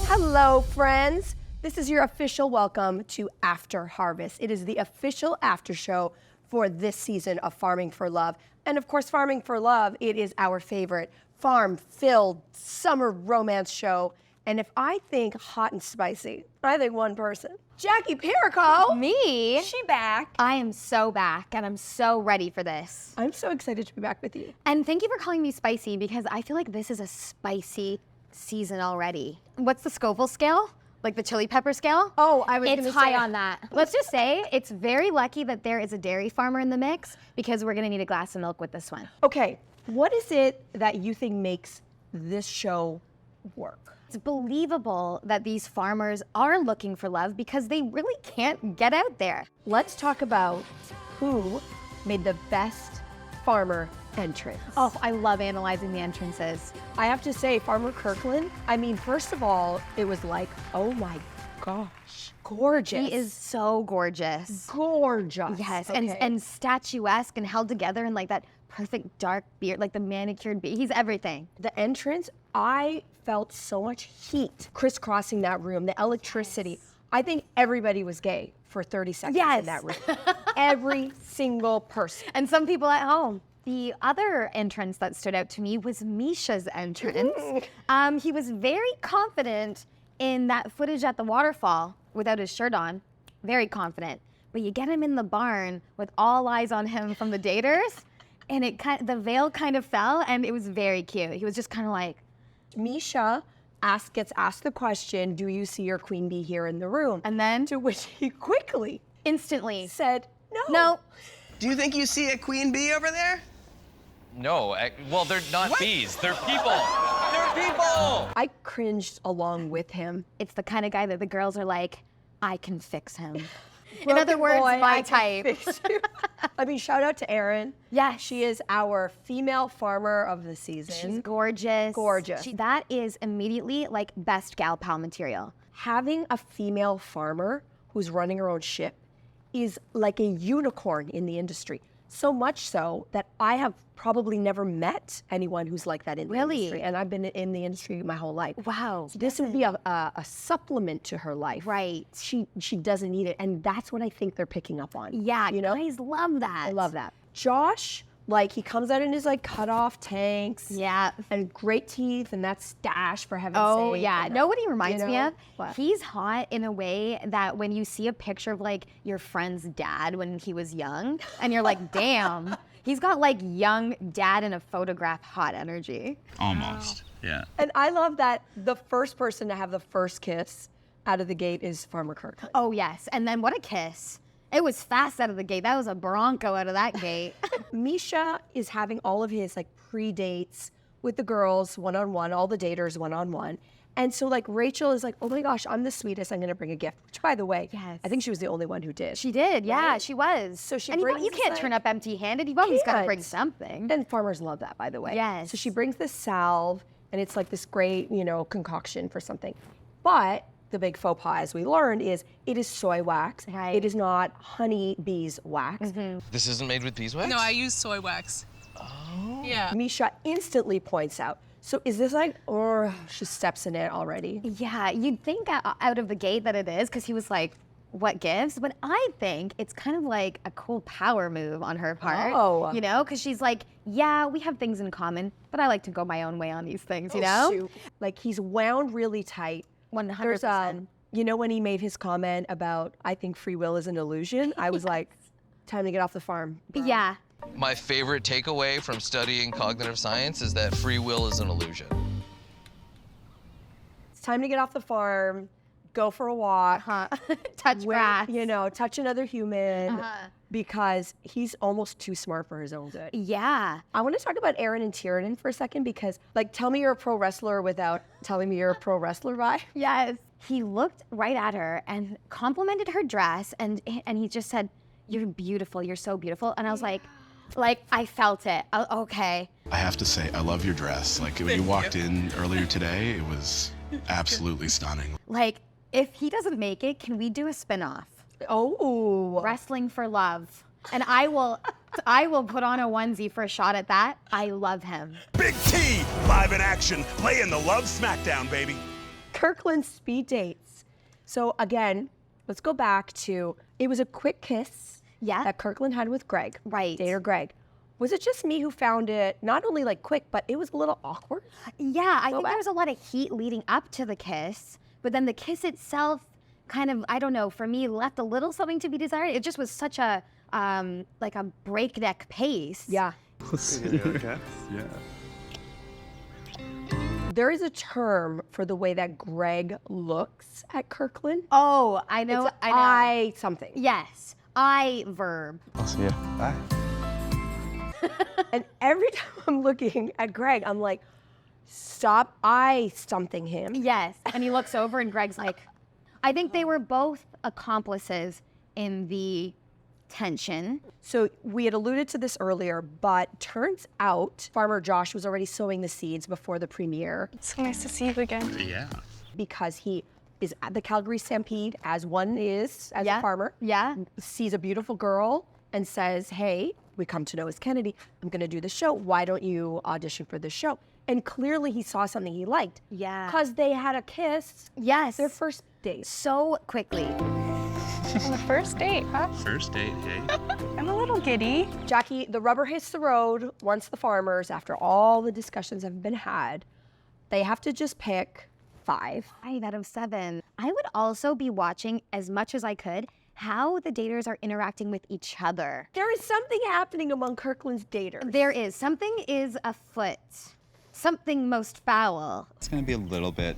Hello, friends. This is your official welcome to After Harvest. It is the official after show for this season of Farming for Love. And of course, Farming for Love, it is our favorite farm-filled summer romance show. And if I think hot and spicy, I think one person. Jackie Perico. Me? She back. I am so back, and I'm so ready for this. I'm so excited to be back with you. And thank you for calling me spicy, because I feel like this is a spicy season already. What's the Scoville scale? Like the chili pepper scale? Oh, I was gonna It's high say- on that. Let's just say it's very lucky that there is a dairy farmer in the mix, because we're gonna need a glass of milk with this one. Okay, what is it that you think makes this show work? It's believable that these farmers are looking for love because they really can't get out there. Let's talk about who made the best farmer entrance. Oh, I love analyzing the entrances. I have to say, Farmer Kirkland, I mean, first of all, it was like, oh my gosh, gorgeous. He is so gorgeous. gorgeous. Yes, Okay. and statuesque and held together in like that perfect dark beard, like the manicured beard. He's everything. The entrance, I felt so much heat crisscrossing that room, the electricity. I think everybody was gay for 30 seconds in Yes. that room. Every single person. And some people at home. The other entrance that stood out to me was Misha's entrance. He was very confident in that footage at the waterfall without his shirt on. Very confident. But you get him in the barn with all eyes on him from the daters, and the veil kind of fell, and it was very cute. He was just kind of like, Misha gets asked the question, do you see your queen bee here in the room? and then To which he quickly instantly said, no. no. Do you think you see a queen bee over there? No, well, they're not bees. They're people. They're people. I cringed along with him. It's the kind of guy that the girls are like, I can fix him. In Broken other words, boy, my I can type. fix you. I mean, shout out to Erin. Yes. She is our female farmer of the season. She's gorgeous. Gorgeous. That is immediately like best gal pal material. Having a female farmer who's running her own ship is like a unicorn in the industry. So much so that I have probably never met anyone who's like that in the Really? industry. And I've been in the industry my whole life. Wow. This would be a supplement to her life. Right. She doesn't need it. And that's what I think they're picking up on. Yeah, You know? guys love that. I love that. Josh, like he comes out in his like cut off tanks. Yeah. And great teeth and that stash for heaven's sake. Oh, yeah. and, Know what he reminds you me know? of? What? He's hot in a way that when you see a picture of like your friend's dad when he was young, and you're like, damn, he's got like young dad in a photograph hot energy. Almost, yeah. And I love that the first person to have the first kiss out of the gate is Farmer Kirkland. Oh, yes. And then what a kiss. It was fast out of the gate. That was a Bronco out of that gate. Misha is having all of his like pre-dates with the girls one-on-one, all the daters one-on-one. And so like Rachel is like, oh my gosh, I'm the sweetest, I'm gonna bring a gift. Which by the way, Yes. I think she was the only one who did. She did, yeah, Right? she was. So she and you, brings you this, can't like- turn up empty-handed. You've always got to bring Can't. something. And farmers love that, by the way. Yes. So she brings this salve, and it's like this great, concoction for something. But the big faux pas, as we learned, is it is soy wax. Right. It is not honey bees wax. This isn't made with beeswax? No, I use soy wax. Oh. Yeah. Misha instantly points out, so is this like, or she steps in it already? Yeah, you'd think out of the gate that it is, because he was like, what gives? But I think it's kind of like a cool power move on her part. Oh. Because she's like, yeah, we have things in common, but I like to go my own way on these things, you know? Shoot. Like he's wound really tight. 100%. There's when he made his comment about, I think free will is an illusion, I was like, time to get off the farm. Yeah. My favorite takeaway from studying cognitive science is that free will is an illusion. It's time to get off the farm, go for a walk. Touch grass. Touch another human Uh-huh. because he's almost too smart for his own good. Yeah. I want to talk about Erin and Tiernan for a second because, tell me you're a pro wrestler without telling me you're a pro wrestler vibe. Yes. He looked right at her and complimented her dress, and he just said, "You're beautiful. You're so beautiful." And I was like, I felt it. Okay. I have to say, I love your dress. Like, when you walked in earlier today, it was absolutely stunning. If he doesn't make it, can we do a spin-off? Oh. Wrestling for Love. and I will put on a onesie for a shot at that. I love him. Big T, live in action, laying the love smackdown, baby. Kirkland's speed dates. So again, let's go back to, it was a quick kiss that Kirkland had with Greg. Right. Dater Greg. Was it just me who found it not only like quick, but it was a little awkward? Yeah, I think back. there was a lot of heat leading up to the kiss, but then the kiss itself kind of, I don't know, for me left a little something to be desired. It just was such a, like a breakneck pace. Yeah. Yeah. There is a term for the way that Greg looks at Kirkland. Oh, I know. It's I know. I something. Yes, I verb. I'll see you. Bye. And every time I'm looking at Greg, I'm like, stop I something him. Yes, and he looks over and Greg's like, I think they were both accomplices in the tension. So we had alluded to this earlier, but turns out Farmer Josh was already sowing the seeds before the premiere It's so nice to see you again. Yeah. because he is at the Calgary Stampede, as one is as a farmer. Yeah. Sees a beautiful girl and says, hey, we come to know as Kennedy. I'm going to do the show. Why don't you audition for this show? And clearly he saw something he liked. Yeah. Because they had a kiss Yes. their first date. So quickly. On the first date, huh? First date, hey. I'm a little giddy. Jackie, the rubber hits the road once the farmers, after all the discussions have been had, they have to just pick 5. 5 out of 7. I would also be watching as much as I could how the daters are interacting with each other. There is something happening among Kirkland's daters. There is. Something is afoot. Something most foul. It's gonna be a little bit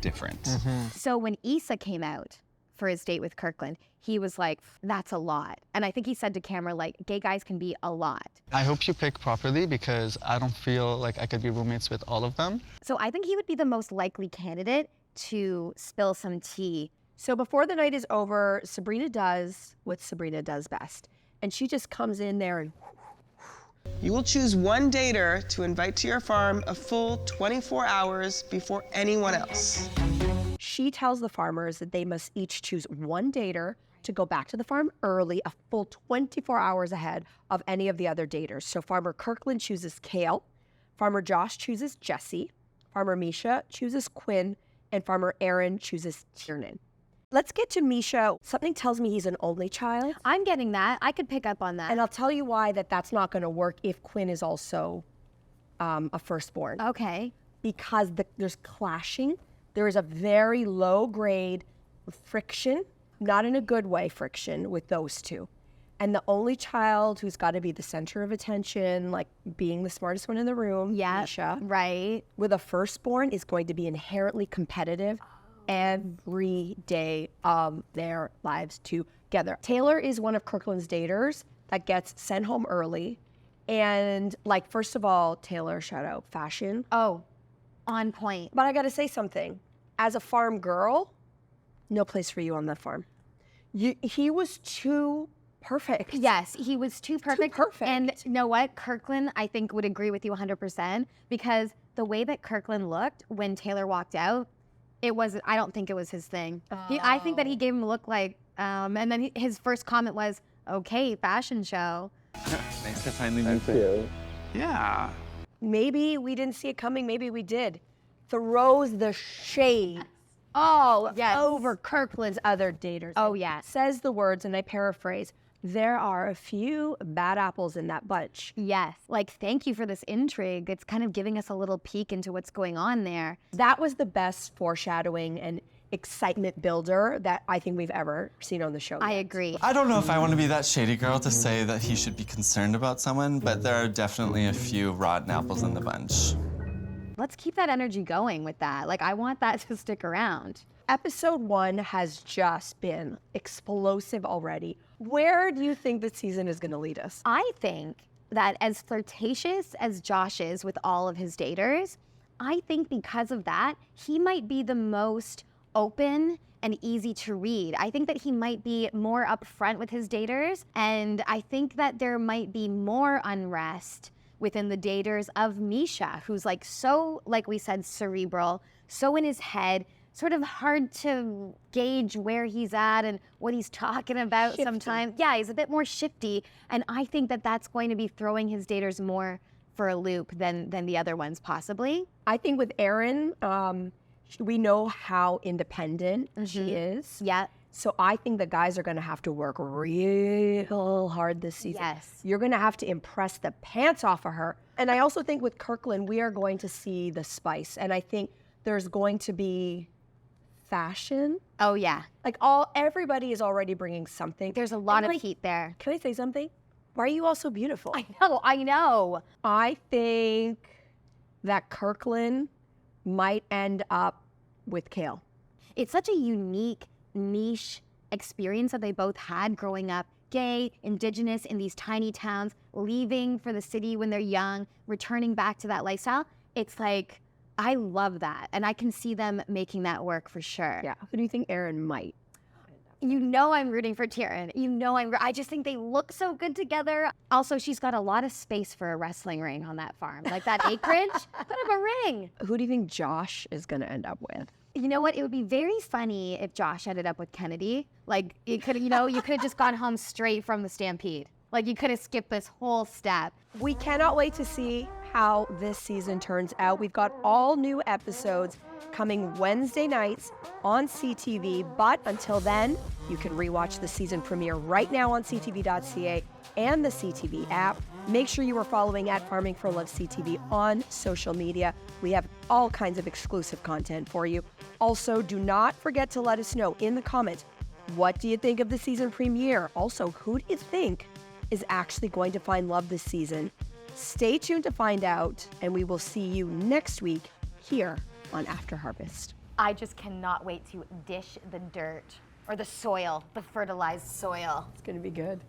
different. So when Issa came out for his date with Kirkland, he was like, that's a lot. And I think he said to camera, like, gay guys can be a lot. I hope you pick properly because I don't feel like I could be roommates with all of them. So I think he would be the most likely candidate to spill some tea. So before the night is over, Sabrina does what Sabrina does best. And she just comes in there and You will choose one dater to invite to your farm a full 24 hours before anyone else. she tells the farmers that they must each choose one dater to go back to the farm early, a full 24 hours ahead of any of the other daters. So Farmer Kirkland chooses Kale, Farmer Josh chooses Jesse, Farmer Misha chooses Quinn, and Farmer Aaron chooses Tiernan. Let's get to Misha. Something tells me he's an only child. I'm getting that. I could pick up on that. And I'll tell you why that's not going to work if Quinn is also a firstborn. Okay. Because there's clashing. There is a very low grade friction, not in a good way friction, with those two. And the only child who's got to be the center of attention, like being the smartest one in the room, Misha, Right. with a firstborn is going to be inherently competitive every day of their lives together. Taylor is one of Kirkland's daters that gets sent home early. And like, first of all, Taylor, shout out fashion. Oh, on point. But I got to say something. As a farm girl, no place for you on that farm. He was too perfect. Yes, he was too perfect. perfect. And you know what? Kirkland, I think, would agree with you 100% because the way that Kirkland looked when Taylor walked out, I don't think it was his thing. I think that he gave him a look like, and then his first comment was, okay, fashion show. Nice to finally meet you. Yeah. Maybe we didn't see it coming. Maybe we did. Throws the shade all Yes. over Kirkland's other daters. Oh, yes. Says the words, and I paraphrase, there are a few bad apples in that bunch. Yes. Like, thank you for this intrigue. It's kind of giving us a little peek into what's going on there. That was the best foreshadowing and excitement builder that I think we've ever seen on the show. I yet. agree. I don't know if I want to be that shady girl to say that he should be concerned about someone, but there are definitely a few rotten apples in the bunch. Let's keep that energy going with that. Like, I want that to stick around. Episode 1 has just been explosive already. Where do you think this season is going to lead us? I think that as flirtatious as Josh is with all of his daters, I think because of that, he might be the most open and easy to read. I think that he might be more upfront with his daters, and I think that there might be more unrest within the daters of Misha, who's like so, like we said, cerebral, so in his head, sort of hard to gauge where he's at and what he's talking about sometimes. Yeah, he's a bit more shifty. And I think that that's going to be throwing his daters more for a loop than the other ones possibly. I think with Erin, we know how independent she is. Yeah. So I think the guys are going to have to work real hard this season. Yes. You're going to have to impress the pants off of her. And I also think with Kirkland, we are going to see the spice. And I think there's going to be fashion. Oh, yeah. Like everybody is already bringing something. There's a lot And, of heat there. Can I say something? Why are you all so beautiful? I know. I think that Kirkland might end up with Kale. It's such a unique, niche experience that they both had growing up, gay, indigenous in these tiny towns, leaving for the city when they're young, returning back to that lifestyle. It's like, I love that. And I can see them making that work for sure. Yeah. Who do you think Erin might? You know I'm rooting for Tyrion. You know I just think they look so good together. Also, she's got a lot of space for a wrestling ring on that farm. Like that acreage, put up a ring. Who do you think Josh is going to end up with? You know what? It would be very funny if Josh ended up with Kennedy. Like, you could have just gone home straight from the Stampede. Like, you could have skipped this whole step. We cannot wait to see how this season turns out. We've got all new episodes coming Wednesday nights on CTV. But until then, you can rewatch the season premiere right now on ctv.ca and the CTV app. Make sure you are following at Farming for Love CTV on social media. We have all kinds of exclusive content for you. Also, do not forget to let us know in the comments, what do you think of the season premiere? Also, who do you think is actually going to find love this season? Stay tuned to find out, and we will see you next week here on After Harvest. I just cannot wait to dish the dirt or the soil, the fertilized soil. It's going to be good.